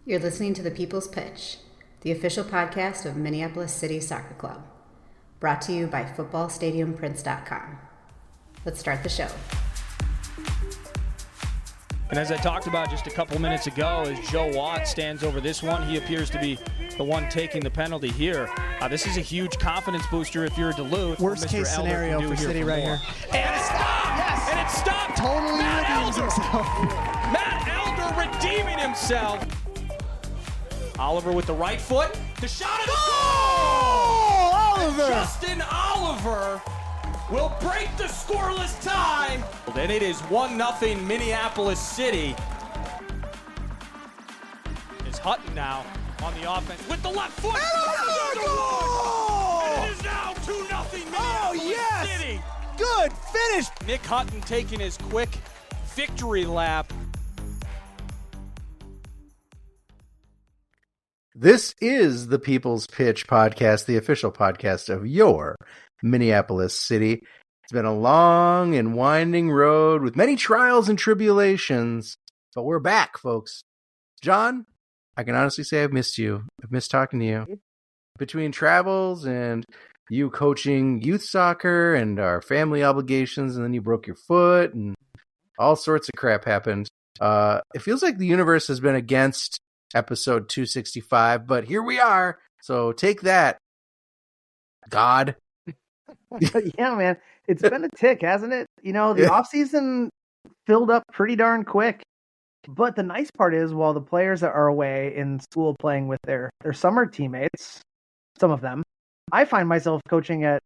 You're listening to The People's Pitch, the official podcast of Minneapolis City Soccer Club, brought to you by footballstadiumprints.com. Let's start the show. And as I talked about just a couple minutes ago, as Joe Watt stands over this one, he appears to be the one taking the penalty here. This is a huge confidence booster if you're Duluth. Worst case scenario for City right here. And it stopped! Yes! And it stopped! Totally redeems himself. Matt Elder redeeming himself. Oliver with the right foot. The shot is goal! Oliver! Justin Oliver will break the scoreless tie. And it is 1-0 Minneapolis City. Is Hutton now on the offense with the left foot. Goal! And it is now 2-0 Minneapolis City. Good finish. Nick Hutton taking his quick victory lap. This is the People's Pitch podcast, the official podcast of your Minneapolis City. It's been a long and winding road with many trials and tribulations, but we're back, folks. John, I can honestly say I've missed you. I've missed talking to you. Between travels and you coaching youth soccer and our family obligations, and then you broke your foot and all sorts of crap happened. It feels like the universe has been against episode 265, but here we are. So take that, God. Yeah, man. It's been a tick, hasn't it? You know, the offseason filled up pretty darn quick. But the nice part is, while the players are away in school playing with their summer teammates, some of them, I find myself coaching at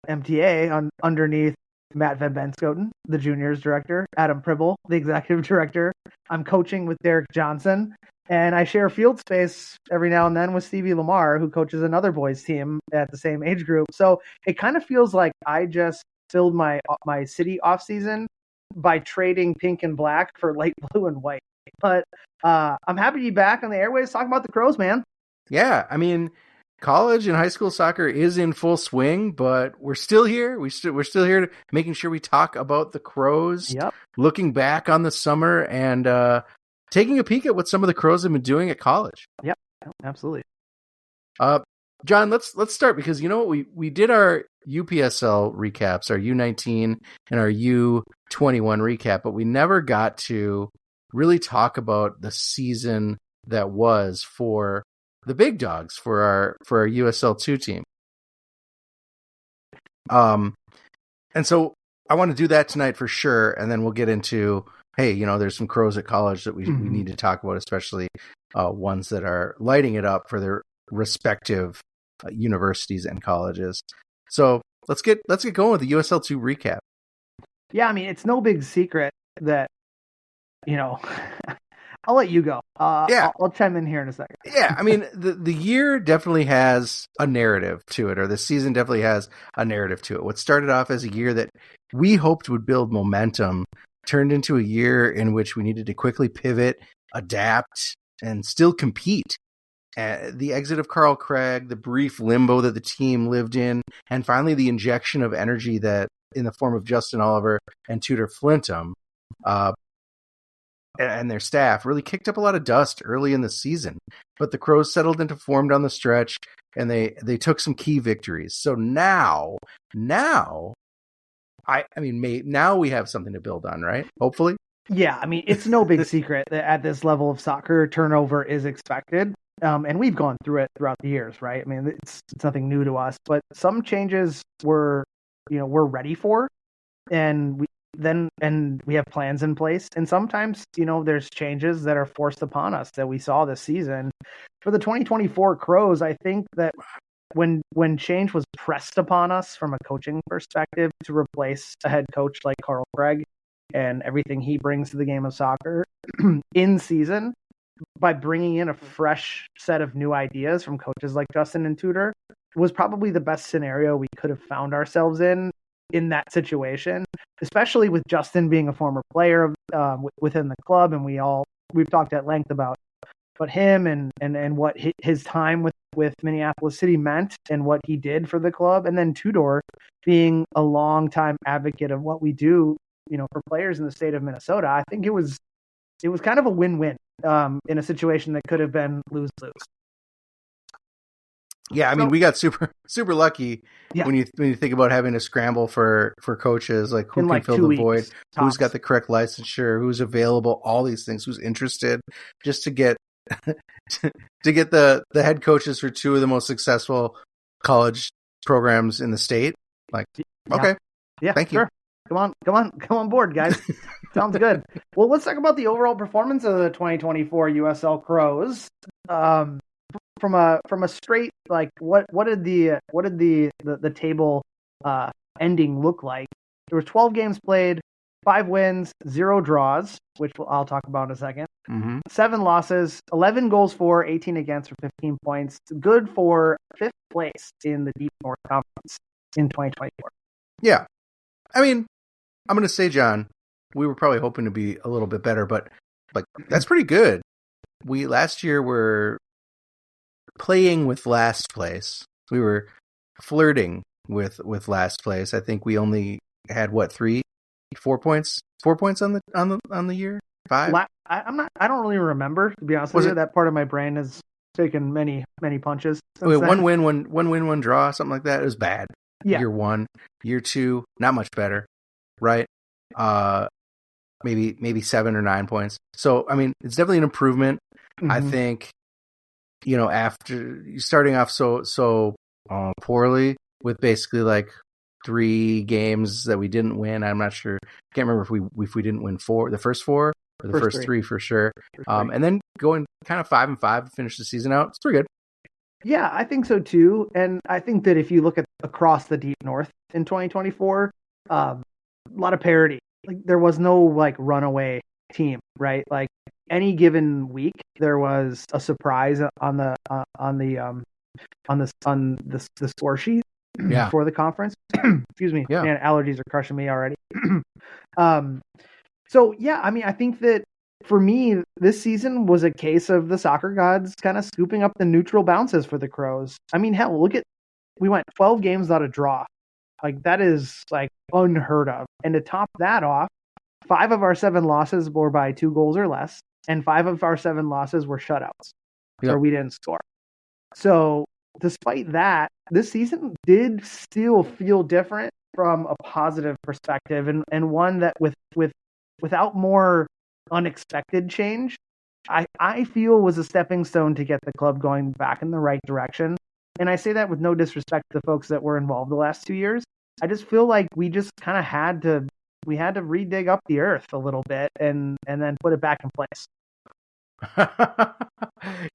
MTA underneath Matt Van Benskoten, the juniors director, Adam Pribble, the executive director. I'm coaching with Derek Johnson. And I share field space every now and then with Stevie Lamar, who coaches another boys team at the same age group. So it kind of feels like I just filled my city off season by trading pink and black for light blue and white. But I'm happy to be back on the airways talking about the Crows, man. Yeah, I mean, college and high school soccer is in full swing, but we're still here. We're still here, making sure we talk about the Crows. Yep. Looking back on the summer and taking a peek at what some of the Crows have been doing at college. Yep, absolutely. John, let's start because you know what, we did our UPSL recaps, our U19 and our U21 recap, but we never got to really talk about the season that was for the big dogs, for our USL2 team. And so I want to do that tonight for sure, and then we'll get into, hey, you know, there's some Crows at college that we need to talk about, especially ones that are lighting it up for their respective universities and colleges. So let's get going with the USL2 recap. Yeah, I mean, it's no big secret that, you know, I'll let you go. I'll chime in here in a second. Yeah, I mean, the year definitely has a narrative to it, or the season definitely has a narrative to it. What started off as a year that we hoped would build momentum turned into a year in which we needed to quickly pivot, adapt, and still compete. The exit of Carl Craig, the brief limbo that the team lived in, and finally the injection of energy that in the form of Justin Oliver and Tudor Flintham and their staff really kicked up a lot of dust early in the season. But the Crows settled into form down the stretch, and they took some key victories. So now we have something to build on, right? Hopefully. Yeah, I mean, it's no big secret that at this level of soccer, turnover is expected. And we've gone through it throughout the years, right? I mean, it's nothing new to us, but some changes we're ready for, and we have plans in place. And sometimes, you know, there's changes that are forced upon us that we saw this season. For the 2024 Crows, I think that when change was pressed upon us from a coaching perspective to replace a head coach like Carl Craig and everything he brings to the game of soccer in season, by bringing in a fresh set of new ideas from coaches like Justin and Tudor, was probably the best scenario we could have found ourselves in that situation, especially with Justin being a former player within the club. And we've talked at length about him and what his time with Minneapolis City meant and what he did for the club. And then Tudor being a longtime advocate of what we do, you know, for players in the state of Minnesota. I think it was kind of a win-win in a situation that could have been lose-lose. Yeah, I mean, we got super lucky Yeah. when you think about having to scramble for coaches, like who In can like fill 2 the weeks, void, who's tops. got the correct licensure, who's available, all these things, who's interested, just to get to get the head coaches for 2 of the most successful college programs in the state. Like, okay, yeah, thank you. Sure. Come on board, guys. Sounds good. Well, let's talk about the overall performance of the 2024 USL Crows. From a straight, like, what did the table ending look like? There were 12 games played, 5 wins, 0 draws, which I'll talk about in a second. 7 losses, 11 goals for, 18 against for 15 points. Good for 5th place in the Deep North Conference in 2024. Yeah. I mean, I'm going to say, John, we were probably hoping to be a little bit better, but like, that's pretty good. We last year were playing with last place. We were flirting with last place. I think we only had 4 points on the year. 5. I don't really remember, to be honest with you. That part of my brain has taken many punches. Wait, one win, one draw, something like that. It was bad. Yeah. Year 1, year 2, not much better, right? Maybe 7 or 9 points. So I mean, it's definitely an improvement. I think, after starting off so poorly with basically like 3 games that we didn't win. I'm not sure. Can't remember if we didn't win the first 4 or the first 3 for sure. And then going kind of 5-5 to finish the season out. It's pretty good. Yeah, I think so too. And I think that if you look at across the Deep North in 2024, a lot of parity. Like, there was no like runaway team, right? Like, any given week there was a surprise on the score sheet for the conference. Excuse me. Yeah. Man, allergies are crushing me already. So yeah, I mean, I think that for me, this season was a case of the soccer gods kind of scooping up the neutral bounces for the Crows. I mean, hell, we went 12 games without a draw. Like, that is like unheard of. And to top that off, 5 of our 7 losses were by 2 goals or less, and 5 of our 7 losses were shutouts, where we didn't score. So despite that, this season did still feel different from a positive perspective, and one that without more unexpected change, I feel was a stepping stone to get the club going back in the right direction. And I say that with no disrespect to the folks that were involved the last 2 years. I just feel like we just kind of had to redig up the earth a little bit and then put it back in place.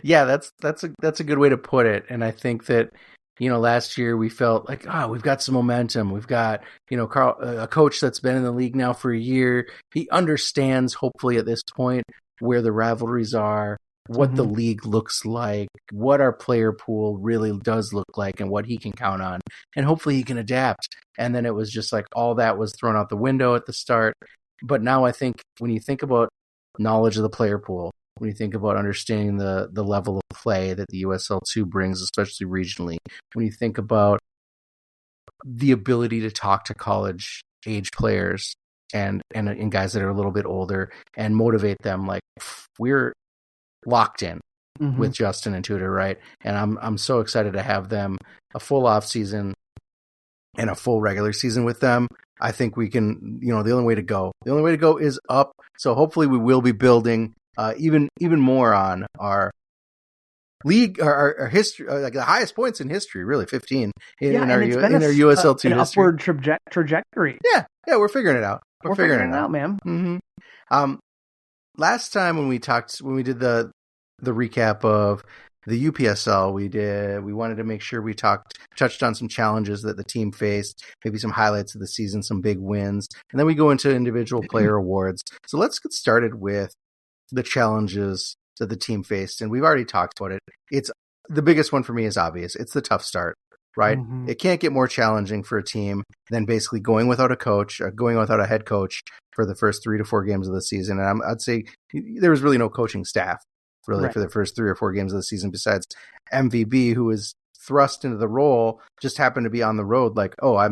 Yeah, that's a good way to put it. And I think that, last year we felt like, we've got some momentum. We've got, Carl, a coach that's been in the league now for a year. He understands, hopefully at this point, where the rivalries are, what the league looks like, what our player pool really does look like, and what he can count on. And hopefully he can adapt. And then it was just like all that was thrown out the window at the start. But now I think when you think about knowledge of the player pool, when you think about understanding the level of play that the USL2 brings, especially regionally, when you think about the ability to talk to college age players and guys that are a little bit older and motivate them, like, we're locked in with Justin and Tudor, right? And I'm so excited to have them a full off season and a full regular season with them. I think we can, the only way to go is up. So hopefully we will be building even more on our league, our history, like the highest points in history, really 15 in our USL2 an history. Upward trajectory. Yeah, we're figuring it out. We're figuring it out, man. Mm-hmm. Last time when we did the recap of the UPSL, we wanted to make sure we touched on some challenges that the team faced, maybe some highlights of the season, some big wins, and then we go into individual player awards. So let's get started with the challenges that the team faced, and we've already talked about it. It's the biggest one for me is obvious. It's the tough start, right? It can't get more challenging for a team than basically going without a coach, going without a head coach for the first 3 to 4 games of the season. And I'd say there was really no coaching staff really for the first 3 or 4 games of the season, besides MVB, who was thrust into the role, just happened to be on the road. Like, I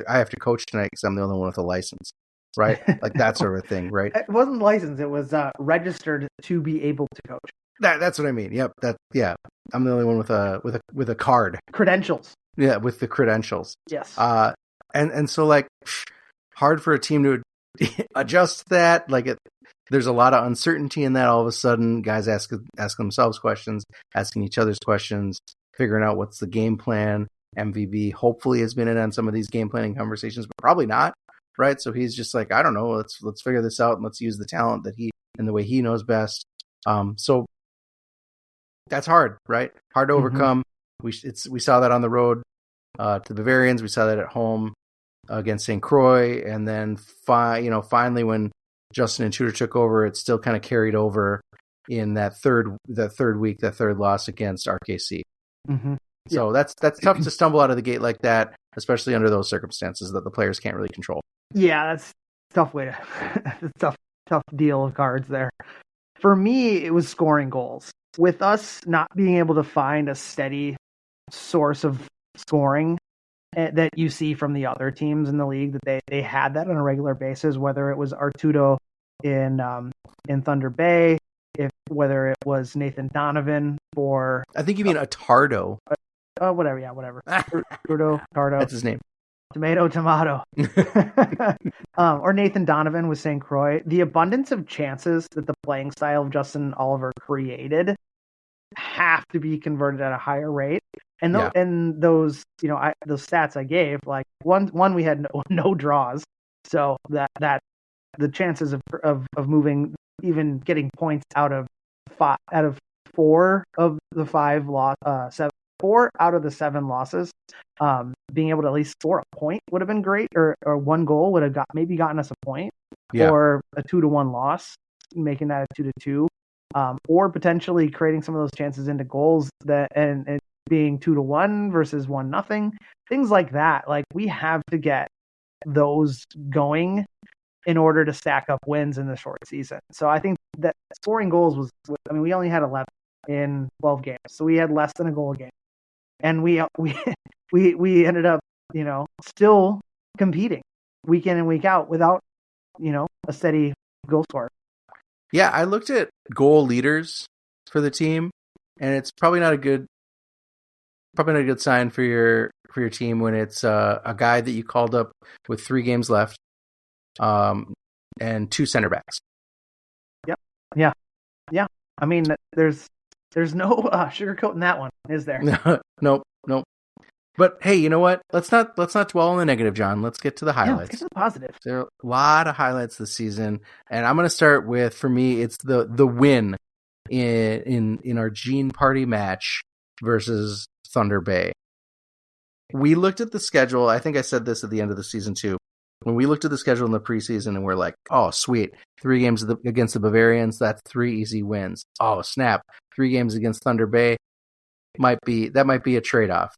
have to coach tonight because I'm the only one with a license. right? Like that sort of thing, right? It wasn't licensed. It was registered to be able to coach. That's what I mean. Yep. I'm the only one with a card. Credentials. Yeah, with the credentials. Yes. And so like hard for a team to adjust that. Like there's a lot of uncertainty in that. All of a sudden, guys ask themselves questions, asking each other's questions, figuring out what's the game plan. MVB hopefully has been in on some of these game planning conversations, but probably not, right? So he's just like, I don't know, let's figure this out and let's use the talent that he and the way he knows best. So that's hard, right? Hard to overcome. We saw that on the road to the Bavarians. We saw that at home against St. Croix, and then finally when Justin and Tudor took over, it still kind of carried over in that third week, that third loss against RKC. Mm-hmm. So that's tough to stumble out of the gate like that, especially under those circumstances that the players can't really control. Yeah, that's a tough way to tough deal of cards there. For me, it was scoring goals. With us not being able to find a steady source of scoring that you see from the other teams in the league, that they had that on a regular basis, whether it was Arturo in Thunder Bay, whether it was Nathan Donovan for... I think you mean Atardo. Whatever. Arturo, Tardo. That's his name. Tomato. Or Nathan Donovan with St. Croix. The abundance of chances that the playing style of Justin Oliver created have to be converted at a higher rate. And those those stats I gave, like one we had no draws, so that the chances of moving, even getting points out of 4 of the 5 4 out of the 7 losses, being able to at least score a point would have been great, or one goal would have gotten us a point, or a 2-1 loss, making that a 2-2, or potentially creating some of those chances into goals and being 2-1 versus 1-0, things like that. Like, we have to get those going in order to stack up wins in the short season. So I think that scoring goals we only had 11 in 12 games, so we had less than a goal a game. And we ended up, still competing week in and week out without, a steady goal scorer. Yeah, I looked at goal leaders for the team, and it's probably not a good sign for your team when it's a guy that you called up with 3 games left, and 2 center backs. Yep. Yeah. I mean, there's no sugarcoating that one, is there? Nope. But hey, you know what? Let's not dwell on the negative, John. Let's get to the highlights. Yeah, let's get to the positive. There are a lot of highlights this season, and I'm going to start with, for me, it's the win in our Gene Party match versus Thunder Bay. We looked at the schedule. I think I said this at the end of the season too. When we looked at the schedule in the preseason, and we're like, oh, sweet. 3 games against the Bavarians, that's 3 easy wins. Oh, snap. 3 games against Thunder Bay might be a trade-off.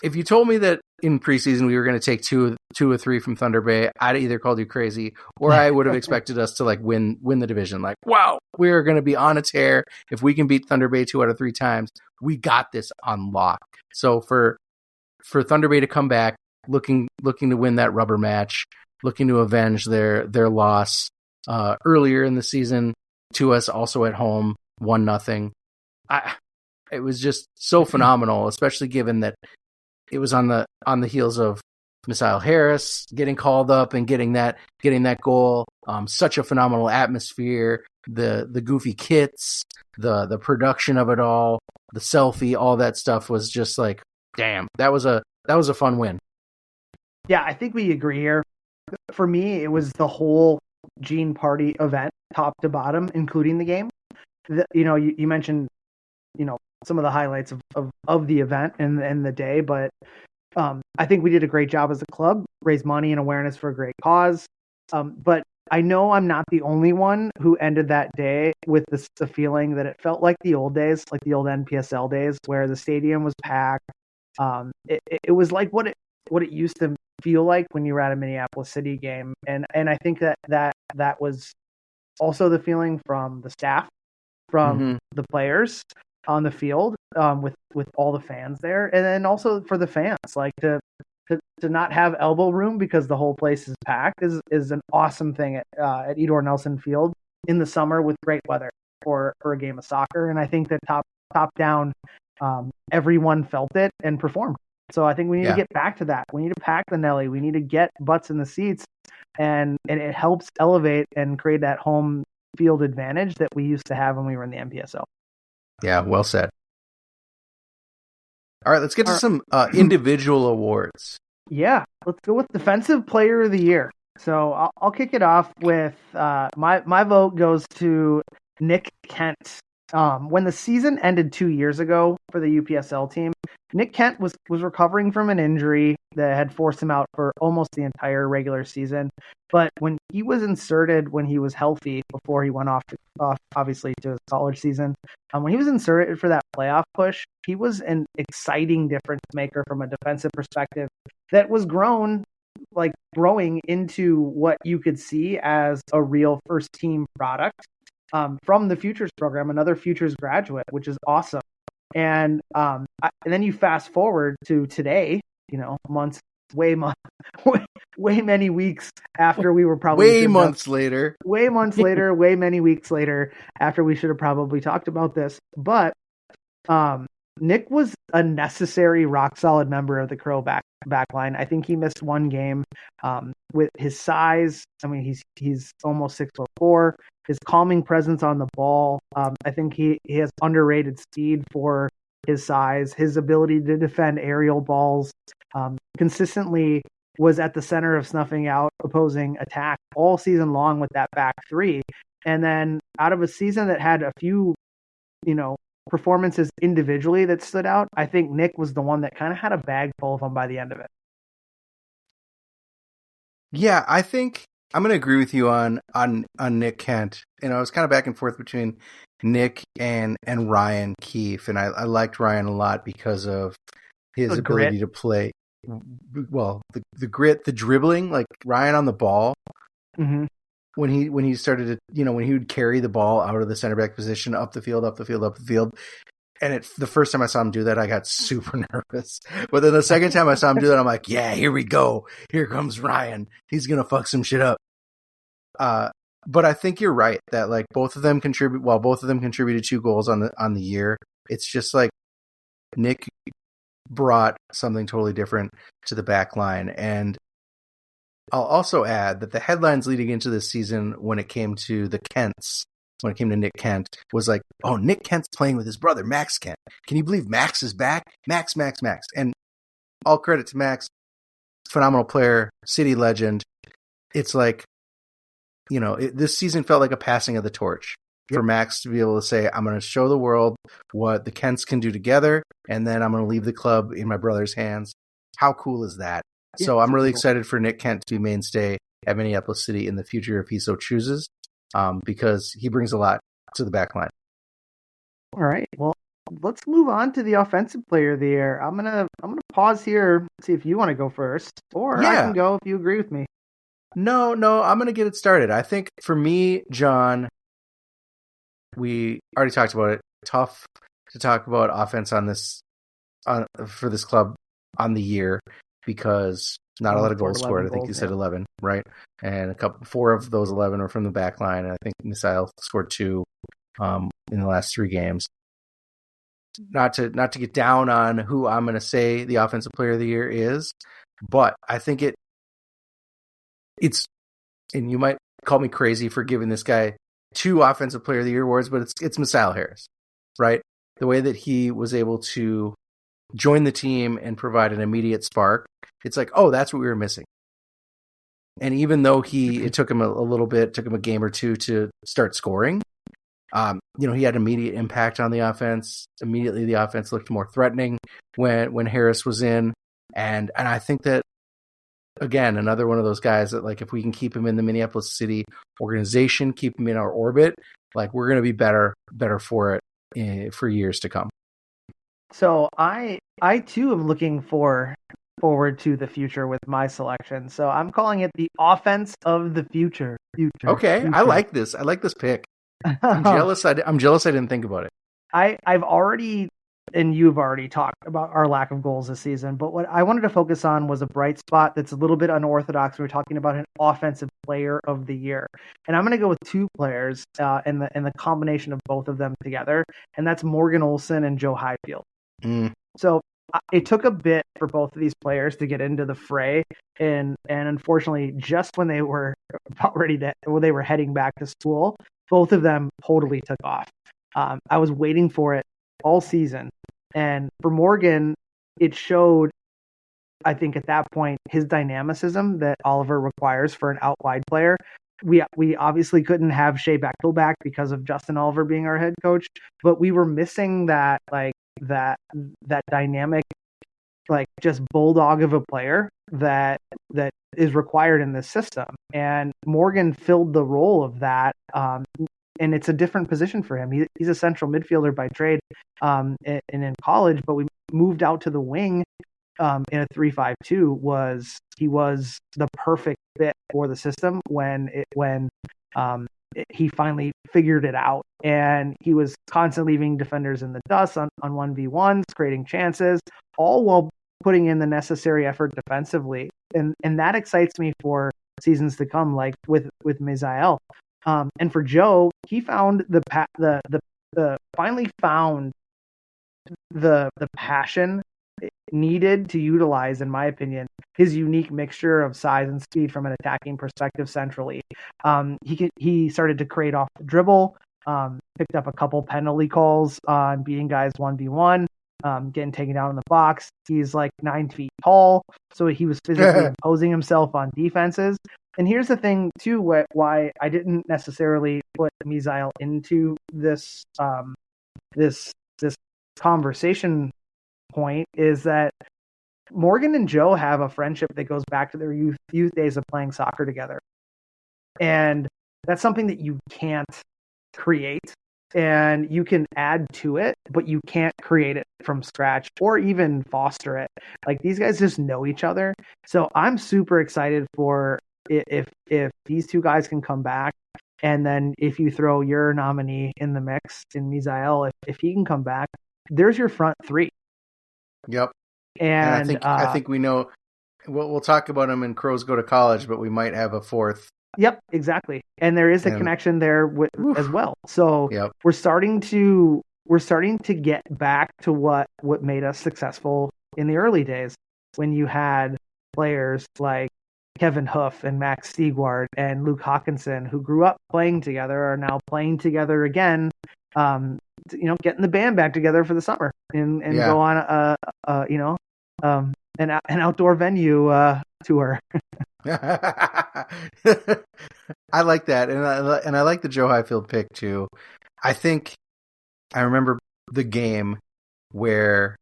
If you told me that in preseason we were going to take 2 or 3 from Thunder Bay, I'd either called you crazy, or I would have expected us to win the division. Like, wow, we are going to be on a tear. If we can beat Thunder Bay 2 out of 3 times, we got this on lock. So for Thunder Bay to come back, looking to win that rubber match, looking to avenge their loss earlier in the season to us, also at home, 1-0. It was just so phenomenal, especially given that it was on the heels of Misael Harris getting called up and getting that goal. Such a phenomenal atmosphere, the goofy kits, the production of it all, the selfie, all that stuff was just like, damn, that was a fun win. Yeah, I think we agree here. For me, it was the whole Gene Party event, top to bottom, including the game. You mentioned, some of the highlights of the event and the day, but I think we did a great job as a club, raise money and awareness for a great cause. But I know I'm not the only one who ended that day with the feeling that it felt like the old days, like the old NPSL days, where the stadium was packed. It was like what it used to feel like when you were at a Minneapolis City game, and I think that was also the feeling from the staff, from the players on the field, with all the fans there, and then also for the fans, like to to not have elbow room because the whole place is packed is an awesome thing at Edor Nelson Field in the summer with great weather for a game of soccer. And I think that top down, everyone felt it and performed. So I think we need to get back to that. We need to pack the Nelly. We need to get butts in the seats, and it helps elevate and create that home field advantage that we used to have when we were in the NPSL. Yeah, well said. All right, let's get to some individual awards. Yeah, let's go with Defensive Player of the Year. So I'll kick it off with my vote goes to Nick Kent. When the season ended 2 years ago for the UPSL team, Nick Kent was recovering from an injury that had forced him out for almost the entire regular season. But when he was inserted, when he was healthy, before he went off obviously to his college season, when he was inserted for that playoff push, he was an exciting difference maker from a defensive perspective that was growing into what you could see as a real first team product from the Futures program, another Futures graduate, which is awesome. And then you fast forward to today, way many weeks after we were probably way many weeks later after we should have probably talked about this. But Nick was a necessary rock solid member of the Crow backline. I think he missed one game with his size. I mean, he's almost 6'4". His calming presence on the ball. I think he has underrated speed for his size. His ability to defend aerial balls consistently was at the center of snuffing out opposing attack all season long with that back three. And then out of a season that had a few, performances individually that stood out, I think Nick was the one that kind of had a bag full of them by the end of it. Yeah, I think I'm going to agree with you on Nick Kent. I was kind of back and forth between Nick and Ryan Keefe, and I liked Ryan a lot because of his ability to play. Well, the grit, the dribbling, like Ryan on the ball. Mm-hmm. When he started to, when he would carry the ball out of the center back position, up the field. And the first time I saw him do that, I got super nervous. But then the second time I saw him do that, I'm like, yeah, here we go. Here comes Ryan. He's going to fuck some shit up. But I think you're right that like both of them contributed 2 goals on the year. It's just like Nick brought something totally different to the back line. And I'll also add that the headlines leading into this season when it came to the Kents, when it came to Nick Kent, was like, oh, Nick Kent's playing with his brother, Max Kent. Can you believe Max is back? Max. And all credit to Max, phenomenal player, city legend. It's like, this season felt like a passing of the torch for Max to be able to say, I'm going to show the world what the Kents can do together, and then I'm going to leave the club in my brother's hands. How cool is that? So I'm really excited for Nick Kent to be mainstay at Minneapolis City in the future if he so chooses, because he brings a lot to the back line. All right. Well, let's move on to the Offensive Player of the Year. I'm gonna pause here, see if you want to go first, or I can go if you agree with me. No, I'm going to get it started. I think for me, John, we already talked about it. Tough to talk about offense for this club on the year, because not a lot of goals scored. I think you said 11, right? And 4 of those 11 are from the back line. And I think Misael scored 2 in the last 3 games. Not to get down on who I'm going to say the Offensive Player of the Year is, but I think it's, and you might call me crazy for giving this guy 2 Offensive Player of the Year awards, but it's Misael Harris, right? The way that he was able to join the team and provide an immediate spark, it's like, oh, that's what we were missing. And even though it took him a game or 2 to start scoring, he had immediate impact on the offense. Immediately the offense looked more threatening when Harris was in. And I think that, again, another one of those guys that, like, if we can keep him in the Minneapolis City organization, keep him in our orbit, like, we're going to be better for it for years to come. So I too am looking forward to the future with my selection. So I'm calling it the Offense of the Future. Okay, future. I like this. I like this pick. I'm jealous. I'm jealous I didn't think about it. I've already and you've already talked about our lack of goals this season, but what I wanted to focus on was a bright spot that's a little bit unorthodox. We're talking about an offensive player of the year, and I'm going to go with two players and the combination of both of them together, and that's Morgan Olson and Joe Highfield. So it took a bit for both of these players to get into the fray, and unfortunately, just when they were about ready to, when they were heading back to school, both of them totally took off. I was waiting for it all season, and for Morgan, it showed, I think at that point, his dynamicism that Oliver requires for an out wide player. We obviously couldn't have Shea Bechtel back because of Justin Oliver being our head coach, but we were missing that dynamic, like just bulldog of a player that is required in this system. And Morgan filled the role of that. And it's a different position for him. He's a central midfielder by trade, and in college, but we moved out to the wing in a 3-5-2. He was the perfect fit for the system when he finally figured it out, and he was constantly leaving defenders in the dust on 1v1s, creating chances, all while putting in the necessary effort defensively. And that excites me for seasons to come, like with Mizael. And for Joe, he found finally found the passion needed to utilize, in my opinion, his unique mixture of size and speed from an attacking perspective centrally. He started to create off the dribble, picked up a couple penalty calls on beating guys 1v1, getting taken down in the box. He's like 9 feet tall, so he was physically imposing himself on defenses. And here's the thing too, why I didn't necessarily put Mizael into this conversation point is that Morgan and Joe have a friendship that goes back to their youth days of playing soccer together. And that's something that you can't create, and you can add to it, but you can't create it from scratch or even foster it. Like, these guys just know each other. So I'm super excited for if these two guys can come back, and then if you throw your nominee in the mix in Mizael, if he can come back, there's your front three. Yep. And I think we know. We'll talk about them in Crows Go to College, but we might have a fourth. Yep, exactly. And there is a connection there as well. So we're starting to get back to what made us successful in the early days, when you had players like Kevin Hoof and Max Stegward and Luke Hawkinson, who grew up playing together, are now playing together again. Getting the band back together for the summer and go on an outdoor venue tour. I like that, and I like the Joe Highfield pick too. I think I remember the game where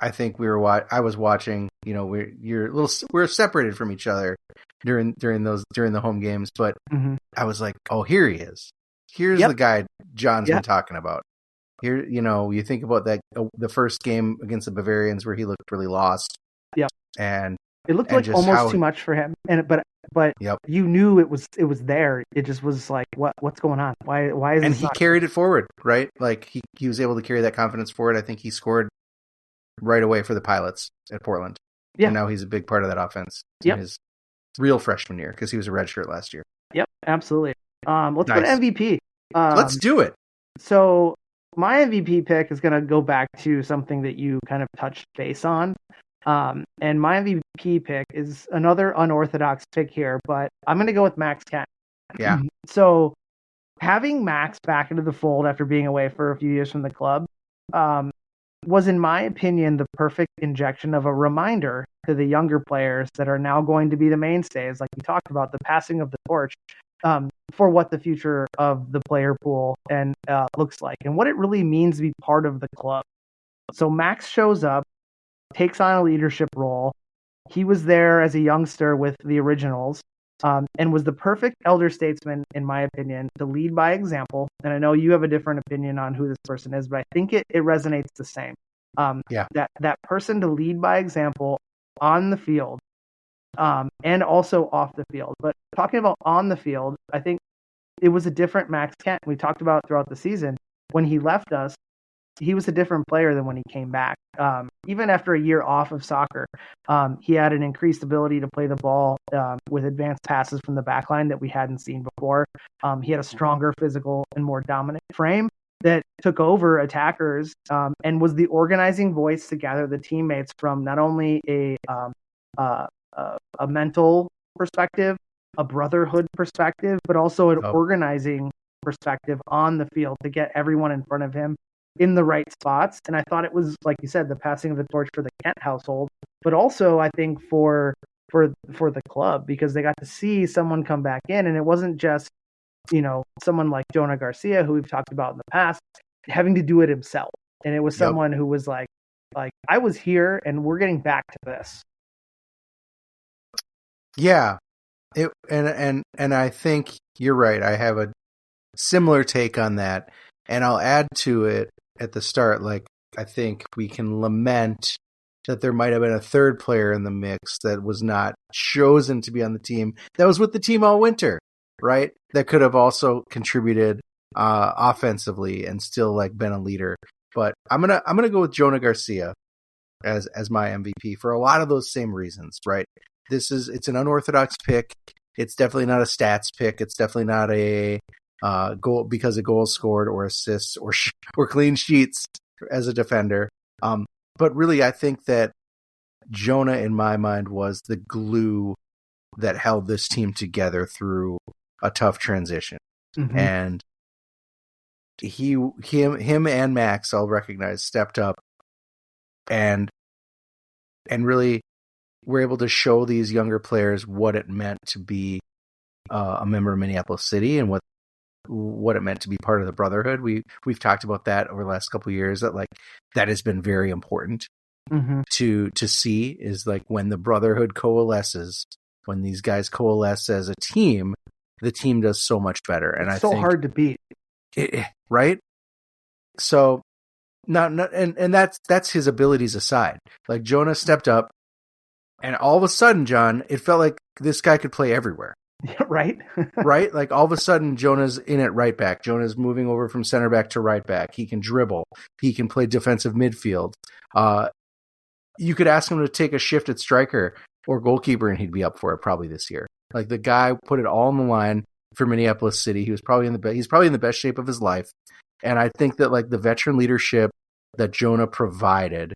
I think I was watching. We're separated from each other during the home games, but I was like, oh, here he is. Here's the guy John's been talking about. Here, you think about that the first game against the Bavarians where he looked really lost. Yep. And it looked like almost too much for him. But you knew it was there. It just was like, what's going on? Why is and he carried it forward, right? Like he was able to carry that confidence forward. I think he scored right away for the Pilots at Portland. Yeah. And now he's a big part of that offense in his real freshman year, because he was a redshirt last year. Yep, absolutely. Let's go to MVP. Let's do it. So my MVP pick is going to go back to something that you kind of touched base on. And my MVP pick is another unorthodox pick here, but I'm going to go with Max Kent. Yeah. So having Max back into the fold after being away for a few years from the club was, in my opinion, the perfect injection of a reminder to the younger players that are now going to be the mainstays, like we talked about, the passing of the torch, for what the future of the player pool looks like and what it really means to be part of the club. So Max shows up, takes on a leadership role. He was there as a youngster with the originals, and was the perfect elder statesman, in my opinion, to lead by example. And I know you have a different opinion on who this person is, but I think it resonates the same. That person to lead by example on the field, and also off the field. But talking about on the field, I think it was a different Max Kent. We talked about throughout the season when he left us. a different player than when he came back. Even after a year off of soccer, he had an increased ability to play the ball with advanced passes from the back line that we hadn't seen before. He had a stronger physical and more dominant frame that took over attackers and was the organizing voice to gather the teammates from not only a mental perspective, a brotherhood perspective, but also an organizing perspective on the field to get everyone in front of him in the right spots. And I thought it was, like you said, the passing of the torch for the Kent household, but also I think for the club, because they got to see someone come back in, and it wasn't just, someone like Jonah Garcia, who we've talked about in the past, having to do it himself. And it was someone who was like, I was here and we're getting back to this. Yeah. And I think you're right. I have a similar take on that. And I'll add to it at the start, I think we can lament that there might have been a third player in the mix that was not chosen to be on the team, that was with the team all winter, right? That could have also contributed offensively and still been a leader. But I'm gonna go with Jonah Garcia as my MVP for a lot of those same reasons, right? It's an unorthodox pick. It's definitely not a stats pick. It's definitely not a goal because of goals scored or assists or clean sheets as a defender. But really, I think that Jonah, in my mind, was the glue that held this team together through a tough transition. Mm-hmm. And him and Max, I'll recognize, stepped up and really were able to show these younger players what it meant to be a member of Minneapolis City and what it meant to be part of the brotherhood. We've talked about that over the last couple of years, that has been very important to see, is when the brotherhood coalesces, when these guys coalesce as a team, the team does so much better. And it's hard to beat. Right? So and that's his abilities aside. Jonah stepped up, and all of a sudden, John, it felt like this guy could play everywhere. Right? Right? All of a sudden, Jonah's in at right back. Jonah's moving over from center back to right back. He can dribble. He can play defensive midfield. You could ask him to take a shift at striker or goalkeeper, and he'd be up for it probably this year. The guy put it all on the line for Minneapolis City. He was probably he's probably in the best shape of his life. And I think that the veteran leadership that Jonah provided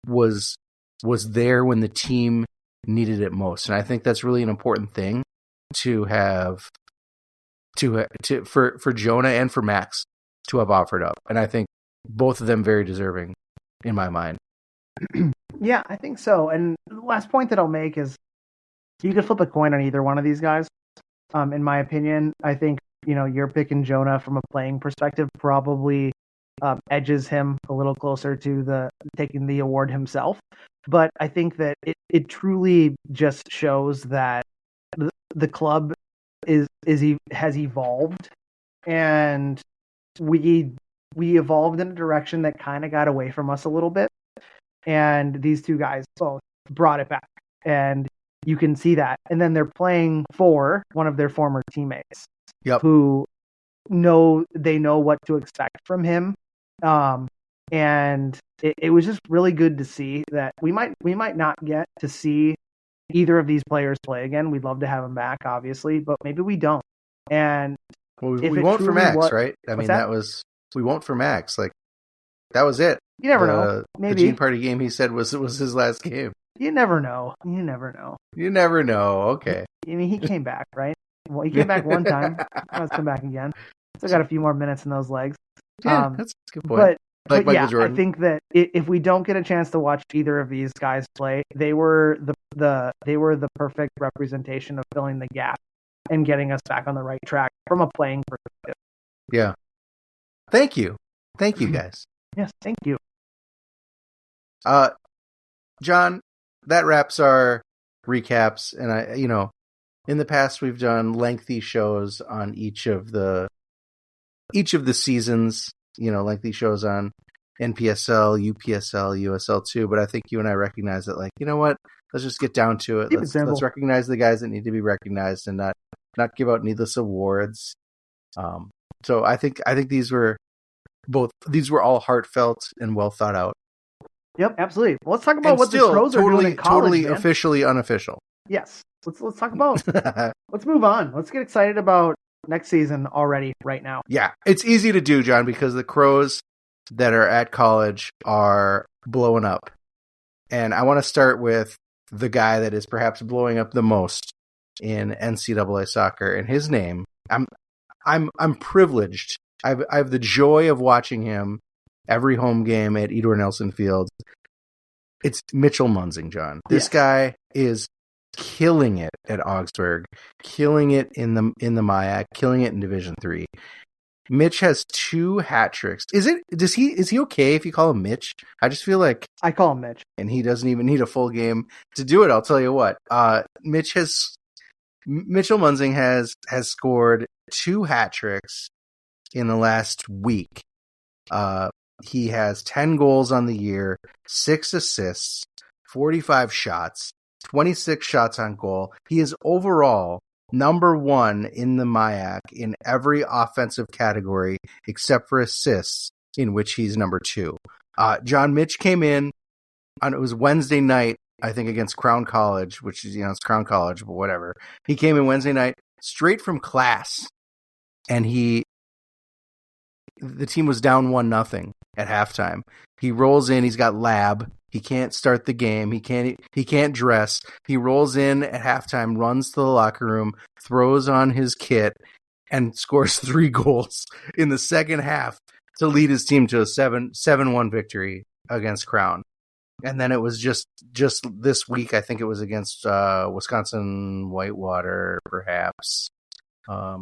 was there when the team needed it most. And I think that's really an important thing to have for Jonah and for Max to have offered up. And I think both of them very deserving in my mind. Yeah, I think so. And the last point that I'll make is you could flip a coin on either one of these guys. In my opinion, I think, you're picking Jonah from a playing perspective probably edges him a little closer to taking the award himself. But I think that it truly just shows that the club has evolved, and we evolved in a direction that kind of got away from us a little bit. And these two guys both brought it back, and you can see that. And then they're playing for one of their former teammates, who know what to expect from him. And it was just really good to see that we might not get to see either of these players play again. We'd love to have them back, obviously, but maybe we don't. And we won't for Max, right? I mean, we won't for Max. That was it. You never know. Maybe the Gene Party game, he said, was his last game. You never know. Okay. I mean, he came back, right? Well, he came back one time. Let's come back again. Still got a few more minutes in those legs. Yeah, that's a good point. But yeah, Jordan. I think that if we don't get a chance to watch either of these guys play, they were the perfect representation of filling the gap and getting us back on the right track from a playing perspective. Yeah. Thank you, guys. Yes, thank you. John, that wraps our recaps, and in the past we've done lengthy shows on each of the seasons, lengthy shows on NPSL, UPSL, USL2, but I think you and I recognize that, you know what? Let's just get down to it. Let's recognize the guys that need to be recognized and not give out needless awards. So I think these were these were all heartfelt and well thought out. Yep, absolutely. Well, let's talk about And what still the Crows are doing in college, totally man. officially unofficial. Yes. Let's talk about. Let's move on. Let's get excited about next season already right now. Yeah, it's easy to do, John, because the Crows that are at college are blowing up. And I want to start with the guy that is perhaps blowing up the most in NCAA soccer, and his name. I'm privileged. I have the joy of watching him every home game at Edward Nelson Field. It's Mitchell Munzing, John. This guy is killing it at Augsburg, killing it in the MIAC, killing it in Division III. Mitch has 2 hat tricks. Is he okay if you call him Mitch? I just feel like I call him Mitch, and he doesn't even need a full game to do it. I'll tell you what. Mitchell Munzing has scored 2 hat tricks in the last week. He has 10 goals on the year, 6 assists, 45 shots, 26 shots on goal. He is overall number 1 in the MIAC in every offensive category except for assists, in which he's number 2. John, Mitch came in it was Wednesday night, I think, against Crown College, which is, it's Crown College, but whatever. He came in Wednesday night straight from class, and the team was down 1-0 at halftime. He rolls in, he's got lab. He can't start the game. He can't dress. He rolls in at halftime, runs to the locker room, throws on his kit, and scores 3 goals in the second half to lead his team to a 7-1 victory against Crown. And then it was just this week, I think it was against Wisconsin Whitewater, perhaps. I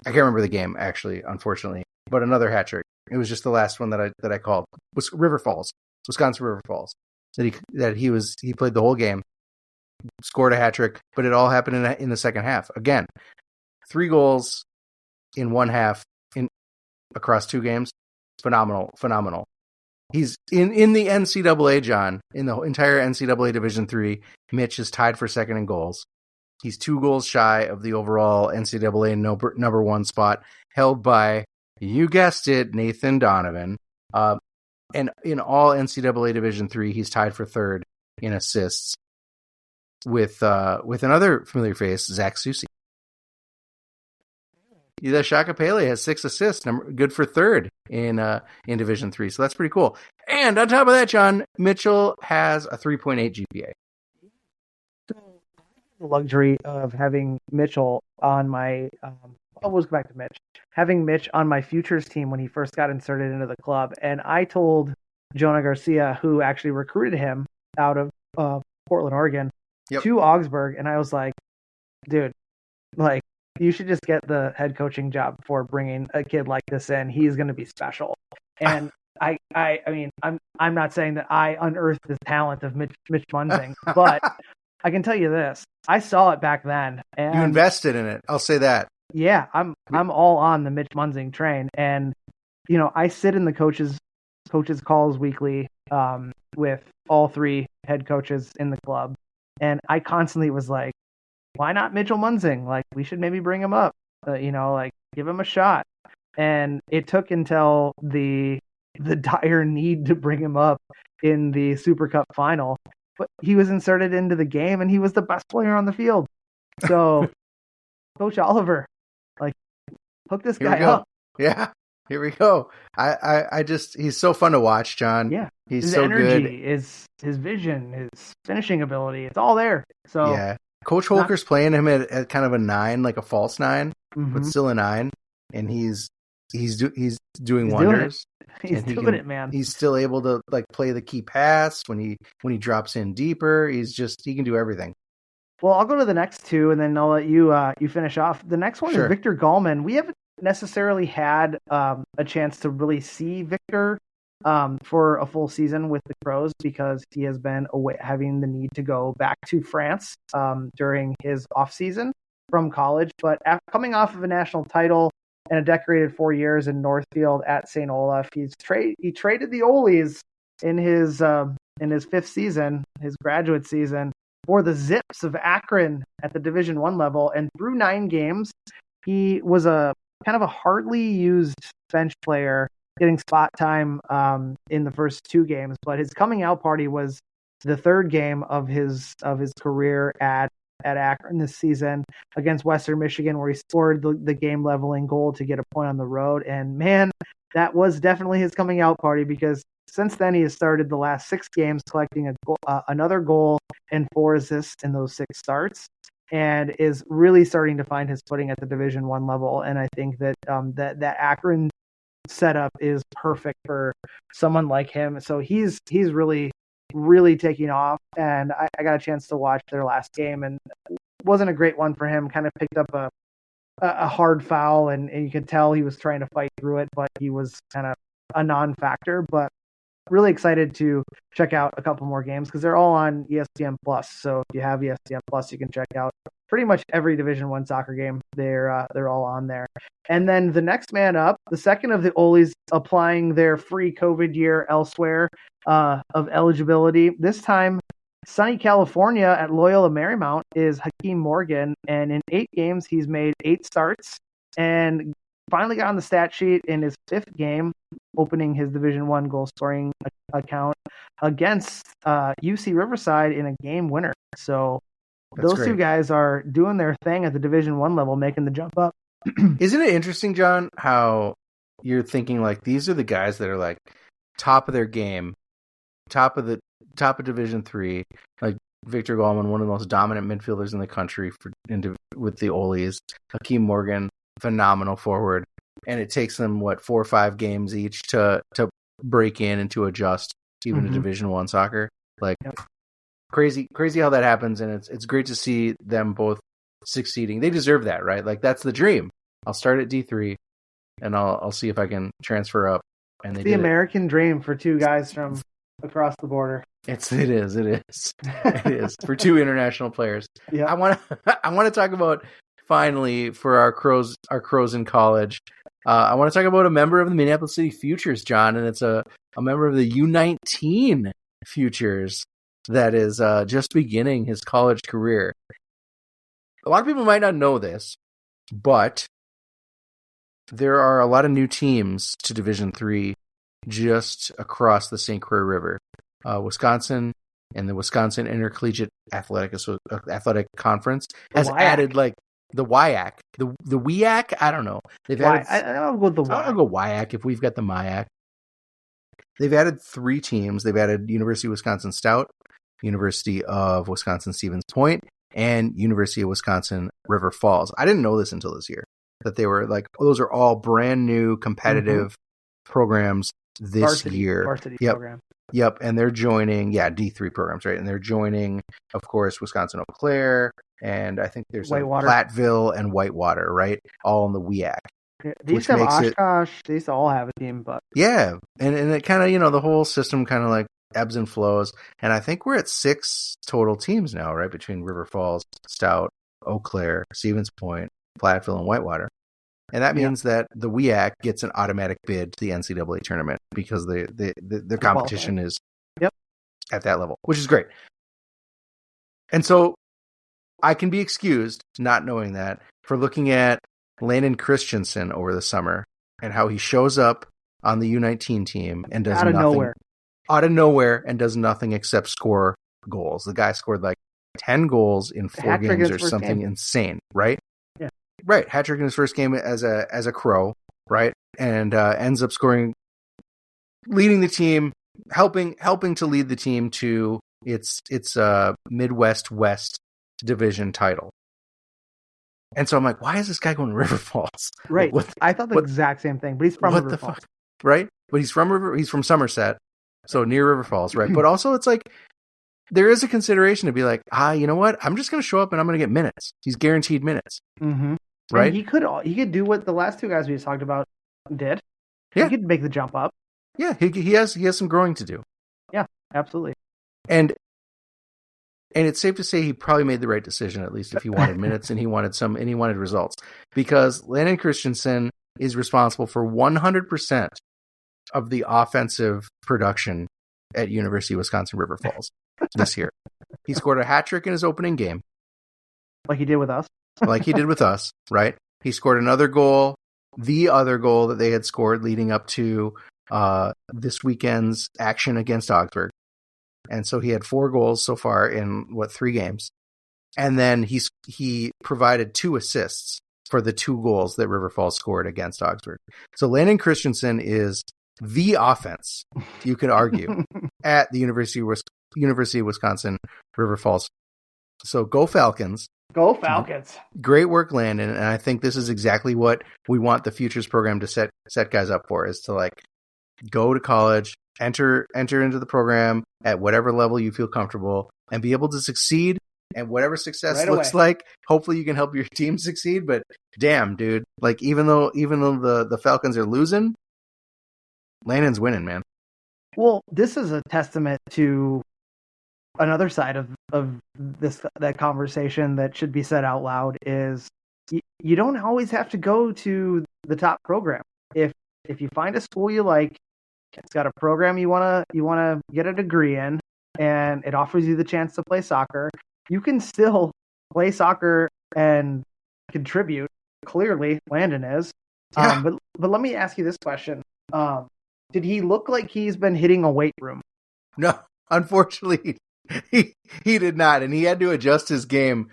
can't remember the game, actually, unfortunately. But another hat trick. It was just the last one that I called. Was River Falls, Wisconsin River Falls. He played the whole game, scored a hat trick, but it all happened in the second half. Again, 3 goals in one half across 2 games. Phenomenal. He's in the NCAA, John, in the entire NCAA Division III. Mitch is tied for second in goals. He's 2 goals shy of the overall NCAA number 1 spot, held by, you guessed it, Nathan Donovan. And in all NCAA Division III, he's tied for 3rd in assists with another familiar face, Zach Susi. The Shaka Pele has 6 assists, good for 3rd in Division III. So that's pretty cool. And on top of that, John, Mitchell has a 3.8 GPA. The luxury of having Mitchell on my. Let's go back to Mitch. Having Mitch on my futures team when he first got inserted into the club, and I told Jonah Garcia, who actually recruited him out of Portland, Oregon, to Augsburg, and I was like, dude, like, you should just get the head coaching job before bringing a kid like this in. He's going to be special. And I mean, I'm not saying that I unearthed the talent of Mitch Munzing, but I can tell you this: I saw it back then, and you invested in it. I'll say that. Yeah, I'm all on the Mitch Munzing train, and I sit in the coaches calls weekly with all 3 head coaches in the club, and I constantly was like, why not Mitchell Munzing? Like, we should maybe bring him up, like, give him a shot. And it took until the dire need to bring him up in the Super Cup final, but he was inserted into the game, and he was the best player on the field. So, Coach Oliver, like, hook this guy up. Yeah, here we go. I just, he's so fun to watch, John. Yeah, he's his so energy, good. his vision, his finishing ability, it's all there. So yeah, Coach Holker's playing him at kind of a 9, like a false 9, but still a 9, and he's doing wonders. He's doing it, man. He's still able to, like, play the key pass when he drops in deeper. He can do everything. Well, I'll go to the next 2, and then I'll let you finish off. The next one is Victor Gallman. We haven't necessarily had a chance to really see Victor for a full season with the Crows because he has been away, having the need to go back to France during his off season from college. But coming off of a national title and a decorated 4 years in Northfield at St. Olaf, he traded the Olies in his 5th season, his graduate season, for the Zips of Akron at the Division I level. And through 9 games, he was a kind of a hardly used bench player getting spot time in the first 2 games. But his coming out party was the 3rd game of his career at Akron this season against Western Michigan, where he scored the game leveling goal to get a point on the road. And man, that was definitely his coming out party, because since then he has started the last 6 games collecting another goal and 4 assists in those 6 starts, and is really starting to find his footing at the Division I level. And I think that that Akron setup is perfect for someone like him. So he's really taking off, and I got a chance to watch their last game, and it wasn't a great one for him. Kind of picked up a hard foul, and you could tell he was trying to fight through it, but he was kind of a non-factor. But really excited to check out a couple more games, because they're all on ESPN Plus. So if you have ESPN Plus, you can check out pretty much every Division I soccer game. They're all on there. And then the next man up, the second of the Olies applying their free COVID year elsewhere of eligibility. This time, sunny California at Loyola Marymount is Hakeem Morgan, and in 8 games he's made 8 starts and finally got on the stat sheet in his 5th game, opening his Division I goal scoring account against UC Riverside in a game winner. So those great. 2 guys are doing their thing at the Division I level, making the jump up. Isn't it interesting, John, how you're thinking like these are the guys that are like top of their game, top of Division III, like Victor Gallman, one of the most dominant midfielders in the country with the Olies, Hakeem Morgan, phenomenal forward, and it takes them 4 or 5 games each to break in and to adjust even to Division I soccer. Like crazy how that happens, and it's great to see them both succeeding. They deserve that, right? Like that's the dream. I'll start at D3 and I'll see if I can transfer up. And it's the American dream for 2 guys from across the border. It is for 2 international players. Yeah. I want to talk about, finally, for our crows in college. I want to talk about a member of the Minneapolis City Futures, John, and it's a member of the U19 Futures that is just beginning his college career. A lot of people might not know this, but there are a lot of new teams to Division III just across the St. Croix River. Wisconsin and the Wisconsin Intercollegiate Athletic Conference has added like the WIAC, the WIAC. I don't know. I'll go with the WIAC. I'll go WIAC if we've got the MIAC. They've added 3 teams. They've added University of Wisconsin Stout, University of Wisconsin Stevens Point, and University of Wisconsin River Falls. I didn't know this until this year, that they were like, those are all brand new competitive programs this year. Varsity program. Yep, and they're joining, D3 programs, right? And they're joining, of course, Wisconsin Eau Claire, and I think there's Platteville and Whitewater, right? All in the WIAC. Yeah, they used to have Oshkosh. They used to all have a team, but yeah, and it kind of, the whole system kind of like ebbs and flows. And I think we're at 6 total teams now, right? Between River Falls, Stout, Eau Claire, Stevens Point, Platteville, and Whitewater. And that means that the WIAC gets an automatic bid to the NCAA tournament because the competition is at that level, which is great. And so I can be excused not knowing that for looking at Landon Christensen over the summer and how he shows up on the U19 team and does nothing out of nowhere and does nothing except score goals. The guy scored like 10 goals in 4 games or something insane, right? Yeah. Right. Hat trick in his first game as a Crow, right? And ends up scoring, leading the team, helping to lead the team to its Midwest West division title. And so I'm like, why is this guy going to River Falls? Right. I thought the exact same thing, but he's from River Falls. Fuck? Right? But he's from Somerset, so near River Falls, right? But also it's like, there is a consideration to be like, you know what? I'm just going to show up and I'm going to get minutes. He's guaranteed minutes. Mm-hmm. Right? And he could do what the last 2 guys we just talked about did. Yeah. He could make the jump up. Yeah, he has some growing to do. Yeah, absolutely. And it's safe to say he probably made the right decision, at least if he wanted minutes and he wanted results, because Landon Christensen is responsible for 100% of the offensive production at University of Wisconsin River Falls this year. He scored a hat trick in his opening game, like he did with us. right? He scored another goal the other goal that they had scored leading up to this weekend's action against Augsburg. And so he had 4 goals so far in 3 games. And then he provided 2 assists for the 2 goals that River Falls scored against Augsburg. So Landon Christensen is the offense, you could argue, at the University of Wisconsin River Falls. So go Falcons. Go Falcons. Great work, Landon. And I think this is exactly what we want the Futures program to set guys up for, is to like go to college, enter into the program at whatever level you feel comfortable, and be able to succeed. And whatever success looks like, hopefully you can help your team succeed. But damn, dude, like even though the Falcons are losing, Landon's winning, man. Well, this is a testament to another side of that conversation that should be said out loud, is you don't always have to go to the top program. If you find a school you like, it's got a program you wanna get a degree in, and it offers you the chance to play soccer, you can still play soccer and contribute. Clearly, Landon is. Yeah. But let me ask you this question. Did he look like he's been hitting a weight room? No, unfortunately, he did not, and he had to adjust his game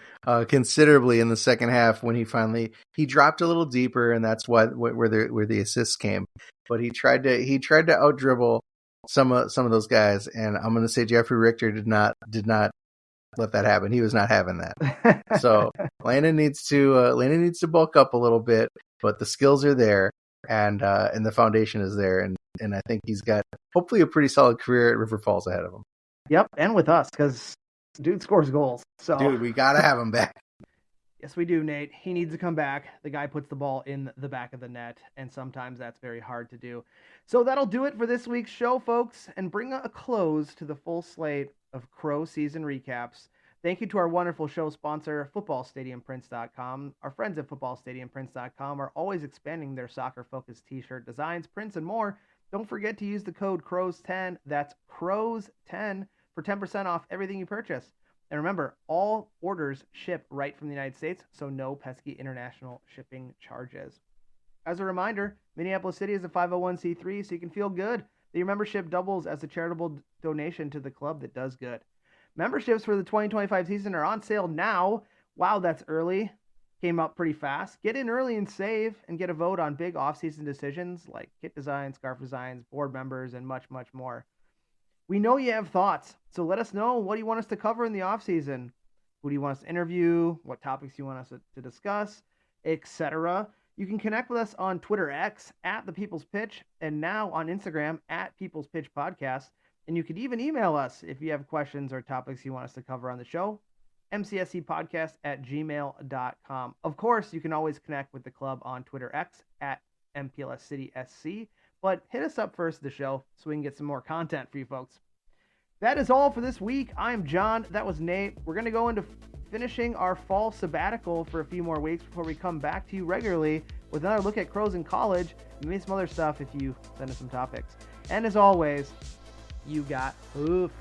considerably in the second half when he dropped a little deeper, and that's where the assists came. But he tried to out dribble some of those guys, and I'm going to say Jeffrey Richter did not let that happen. He was not having that. So Landon needs to bulk up a little bit, but the skills are there, and the foundation is there, and I think he's got hopefully a pretty solid career at River Falls ahead of him. Yep, and with us, because dude scores goals. So dude, we gotta have him back. Yes, we do, Nate. He needs to come back. The guy puts the ball in the back of the net, and sometimes that's very hard to do. So that'll do it for this week's show, folks, and bring a close to the full slate of Crow season recaps. Thank you to our wonderful show sponsor, footballstadiumprints.com. Our friends at footballstadiumprints.com are always expanding their soccer-focused t-shirt designs, prints, and more. Don't forget to use the code CROWS10. That's CROWS10 for 10% off everything you purchase. And remember, all orders ship right from the United States, so no pesky international shipping charges. As a reminder, Minneapolis City is a 501c3, so you can feel good that your membership doubles as a charitable donation to the club that does good. Memberships for the 2025 season are on sale now. Wow, that's early. Came up pretty fast. Get in early and save, and get a vote on big off-season decisions like kit designs, scarf designs, board members, and much, much more. We know you have thoughts, so let us know what do you want us to cover in the off-season. Who do you want us to interview? What topics you want us to discuss, etc. You can connect with us on Twitter X at The People's Pitch, and now on Instagram at People's Pitch Podcast. And you could even email us if you have questions or topics you want us to cover on the show, mcscpodcast@gmail.com. Of course, you can always connect with the club on Twitter X at MPLSCitySC, but hit us up first the show so we can get some more content for you folks. That is all for this week. I'm John. That was Nate. We're going to go into finishing our fall sabbatical for a few more weeks before we come back to you regularly with another look at Crows in college and maybe some other stuff if you send us some topics. And as always, you got hooped.